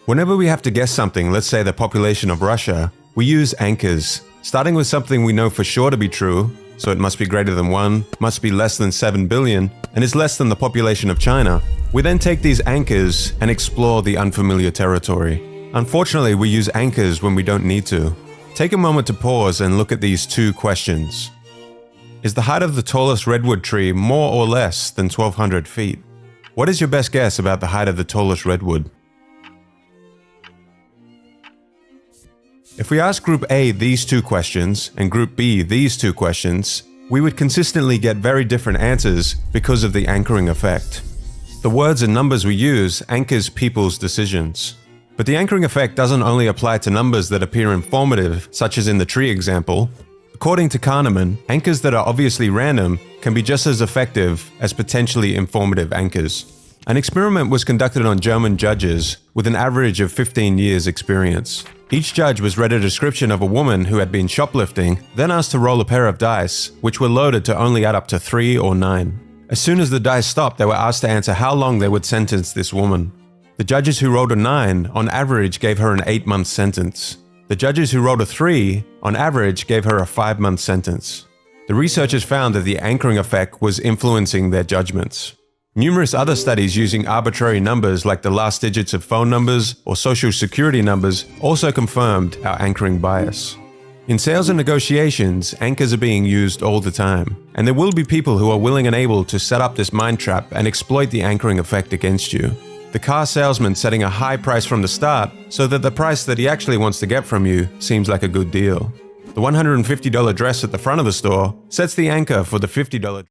Whenever we have to guess something, let's say the population of Russia, we use anchors, starting with something we know for sure to be true, so it must be greater than 1, must be less than 7 billion, and is less than the population of China. We then take these anchors and explore the unfamiliar territory. Unfortunately, we use anchors when we don't need to. Take a moment to pause and look at these two questions. Is the height of the tallest redwood tree more or less than 1,200 feet? What is your best guess about the height of the tallest redwood? If we ask Group A these two questions and Group B these two questions, we would consistently get very different answers because of the anchoring effect. The words and numbers we use anchors people's decisions. But the anchoring effect doesn't only apply to numbers that appear informative, such as in the tree example. According to Kahneman, anchors that are obviously random can be just as effective as potentially informative anchors. An experiment was conducted on German judges with an average of 15 years experience. Each judge was read a description of a woman who had been shoplifting, then asked to roll a pair of dice, which were loaded to only add up to 3 or 9. As soon as the dice stopped, they were asked to answer how long they would sentence this woman. The judges who rolled a 9, on average, gave her an 8-month sentence. The judges who rolled a 3, on average, gave her a 5-month sentence. The researchers found that the anchoring effect was influencing their judgments. Numerous other studies using arbitrary numbers like the last digits of phone numbers or social security numbers also confirmed our anchoring bias. In sales and negotiations, anchors are being used all the time, and there will be people who are willing and able to set up this mind trap and exploit the anchoring effect against you. The car salesman setting a high price from the start so that the price that he actually wants to get from you seems like a good deal. The $150 dress at the front of the store sets the anchor for the $50